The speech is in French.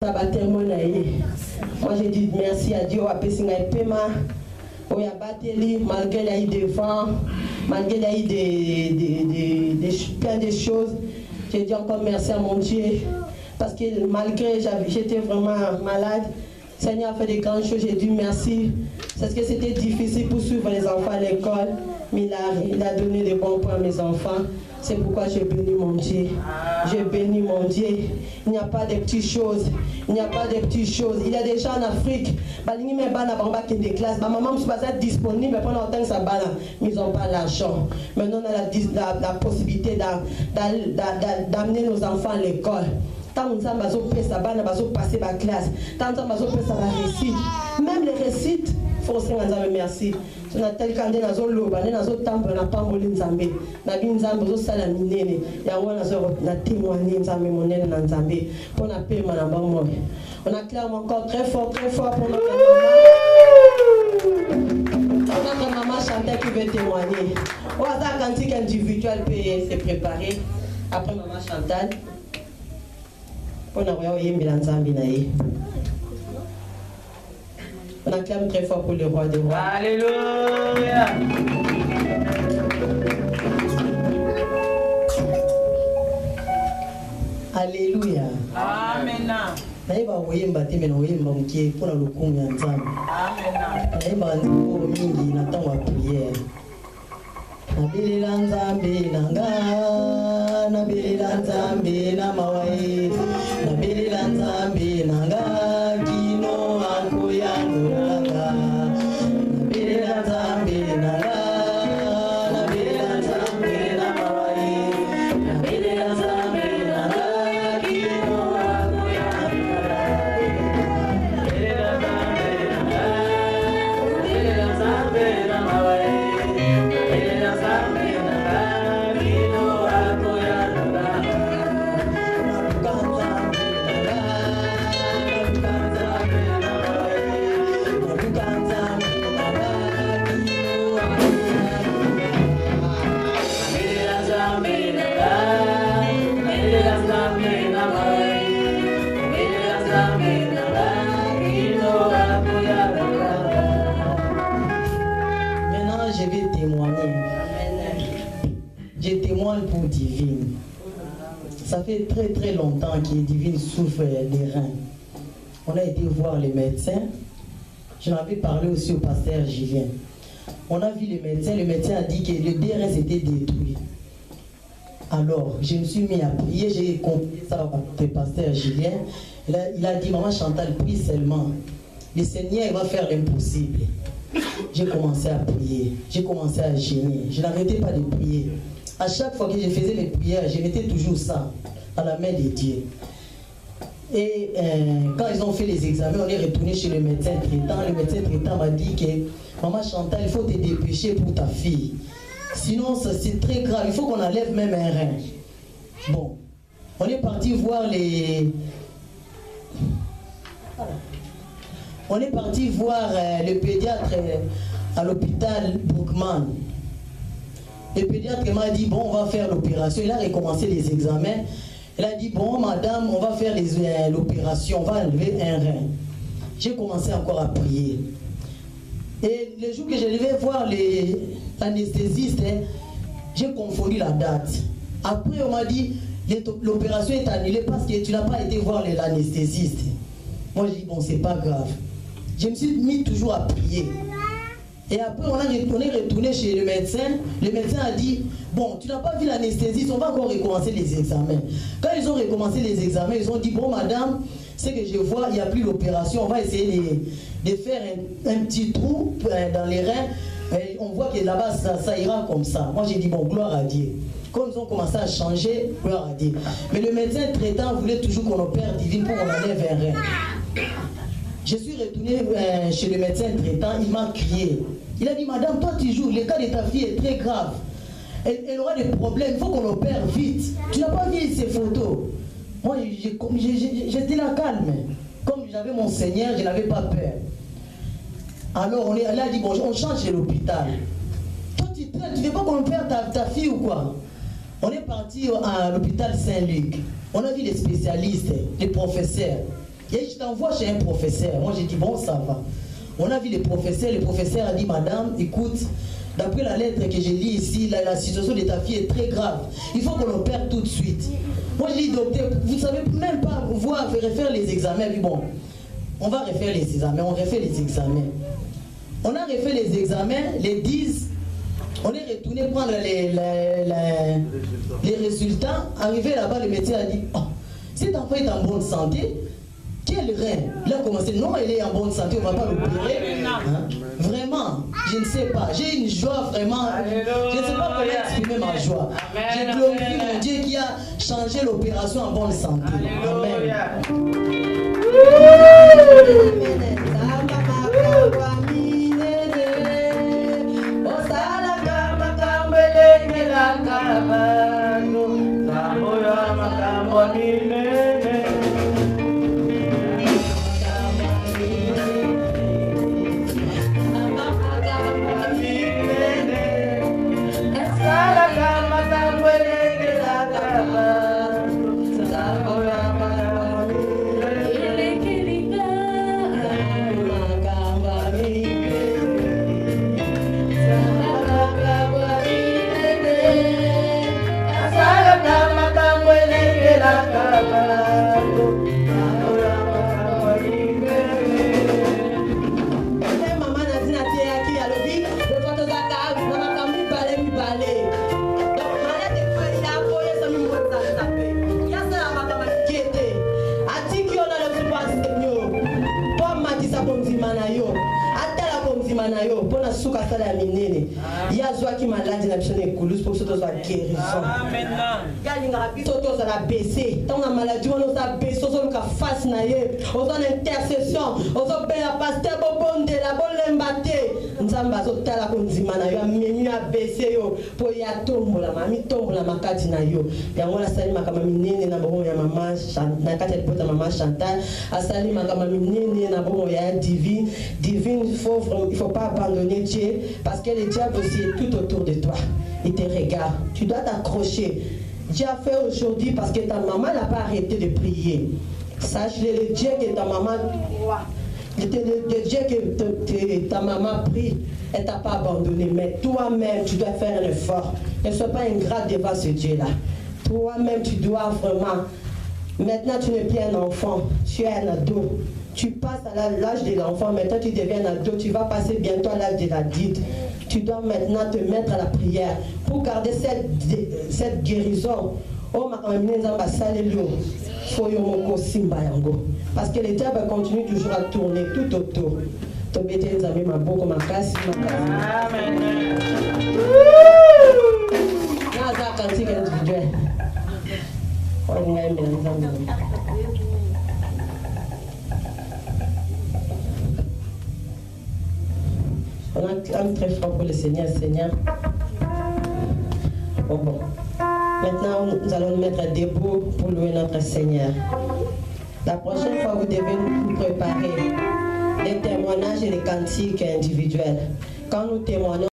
Moi j'ai dit merci à Dieu, malgré il y a eu des vents, malgré il y a eu plein de choses. J'ai dit encore merci à mon Dieu, parce que malgré j'étais vraiment malade, le Seigneur a fait des grandes choses, j'ai dit merci, parce que c'était difficile pour suivre les enfants à l'école, mais il a donné des bons points à mes enfants. C'est pourquoi j'ai béni mon Dieu. J'ai béni mon Dieu. Il n'y a pas de petites choses. Il n'y a pas de petites choses. Il y a des gens en Afrique. Ils maman ne disponible pendant longtemps ça mais ils n'ont pas l'argent. Maintenant, on a la possibilité d'amener nos enfants à l'école. Tant que nous avons passé la classe. Tant que nous avons passé la récite. Même les récites, il faut aussi nous merci. On a tel quand nous avons loba, nous avons temple, on a pas molin zambé. Nous avons zambé, nous salaminene. Et on a témoigné zambé, mon aile dans zambé. Pour la paix, madame. On a clairement encore très fort pour notre maman. Notre maman Chantal qui veut témoigner. On a un cantique individuel peut se préparer. Après maman Chantal. On acclame très fort pour le roi des rois. Alléluia. Alléluia. Amen. Naïba oyemba te mena oyemba mukie pona lokunga nzambe. Amen. Naïba nzambe mingi na temps ya prière. Nabelela nzambe nanga, nabelela nzambe na mawai, nabelela nzambe nanga kino akoyanolanga, nabelela nzambe nanga, nabelela nzambe na mawai, nabelela nzambe nanga kino akoyanolanga, nabelela nzambe na mawai. Je vais témoigner. Je témoigne pour Divine. Ça fait très longtemps que Divine souffre des reins. On a été voir les médecins. Je m'avais parlé aussi au pasteur Julien. On a vu les médecins. Le médecin a dit que le DRS était détruit. Alors, je me suis mis à prier. J'ai compris ça avec le pasteur Julien. Il a dit, maman Chantal, prie seulement. Le Seigneur va faire l'impossible. J'ai commencé à prier, j'ai commencé à gêner, je n'arrêtais pas de prier. À chaque fois que je faisais mes prières, je mettais toujours ça à la main de Dieu. Et quand ils ont fait les examens, on est retourné chez le médecin traitant. Le médecin traitant m'a dit que maman Chantal, il faut te dépêcher pour ta fille. Sinon, c'est très grave, il faut qu'on enlève même un rein. Bon, on est parti voir les... On est parti voir le pédiatre à l'hôpital Brookman. Le pédiatre m'a dit, bon, on va faire l'opération. Il a recommencé les examens. Il a dit, bon, madame, on va faire l'opération, on va enlever un rein. J'ai commencé encore à prier. Et le jour que je devais voir l'anesthésiste, j'ai confondu la date. Après, on m'a dit, l'opération est annulée parce que tu n'as pas été voir l'anesthésiste. Moi, je dis, bon, c'est pas grave. Je me suis mis toujours à prier. Et après, on est retourné chez le médecin. Le médecin a dit, bon, tu n'as pas vu l'anesthésiste, on va encore recommencer les examens. Quand ils ont recommencé les examens, ils ont dit, bon, madame, ce que je vois, il n'y a plus l'opération. On va essayer de faire un petit trou dans les reins. Et on voit que là-bas, ça ira comme ça. Moi, j'ai dit, bon, gloire à Dieu. Quand ils ont commencé à changer, gloire à Dieu. Mais le médecin traitant voulait toujours qu'on opère Divine pour qu'on enlève un rein. Je suis retourné chez le médecin traitant, il m'a crié. Il a dit, madame, toi tu joues, le cas de ta fille est très grave. Elle aura des problèmes, il faut qu'on opère vite. Tu n'as pas vu ces photos. Moi, j'étais là calme. Comme j'avais mon Seigneur, je n'avais pas peur. Alors, elle a dit, bon, on change de l'hôpital. Toi, tu ne veux pas qu'on opère ta fille ou quoi? On est parti à l'hôpital Saint-Luc. On a vu les spécialistes, les professeurs. Et je t'envoie chez un professeur. Moi, j'ai dit, bon, ça va. On a vu le professeur a dit, madame, écoute, d'après la lettre que j'ai lue ici, la situation de ta fille est très grave. Il faut qu'on l'opère tout de suite. Moi, je dis, docteur, vous ne savez même pas refaire les examens. Puis bon, on va refaire les examens, on refait les examens. On a refait les examens, les 10, on est retourné prendre les résultats. Arrivé là-bas, le médecin a dit, oh, cet enfant est en bonne santé. Quel rein? Il a commencé, non, il est en bonne santé, on ne va pas l'opérer. Hein? Vraiment, je ne sais pas. J'ai une joie vraiment. Je ne sais pas comment exprimer ma joie. J'ai glorifié mon Dieu qui a changé l'opération en bonne santé. Amen. Divine, il ne faut pas abandonner Dieu parce que le diable aussi est tout autour de toi. Il te regarde. Tu dois t'accrocher. Dieu a fait aujourd'hui parce que ta maman n'a pas arrêté de prier. Sache-le, le Dieu que ta maman le Dieu que ta maman prie, elle ne t'a pas abandonné. Mais toi-même, tu dois faire un effort. Ne sois pas ingrat devant ce Dieu-là. Toi-même, tu dois vraiment. Maintenant, tu n'es plus un enfant, tu es un ado. Tu passes à l'âge de l'enfant, maintenant tu deviens un ado, tu vas passer bientôt à l'âge de l'adulte. Tu dois maintenant te mettre à la prière pour garder cette guérison. Oh, parce que le diable continue toujours à tourner tout autour. On acclame très fort pour le Seigneur, Seigneur. Bon. Maintenant, nous allons nous mettre debout pour louer notre Seigneur. La prochaine fois, vous devez nous préparer les témoignages et les cantiques individuels. Quand nous témoignons,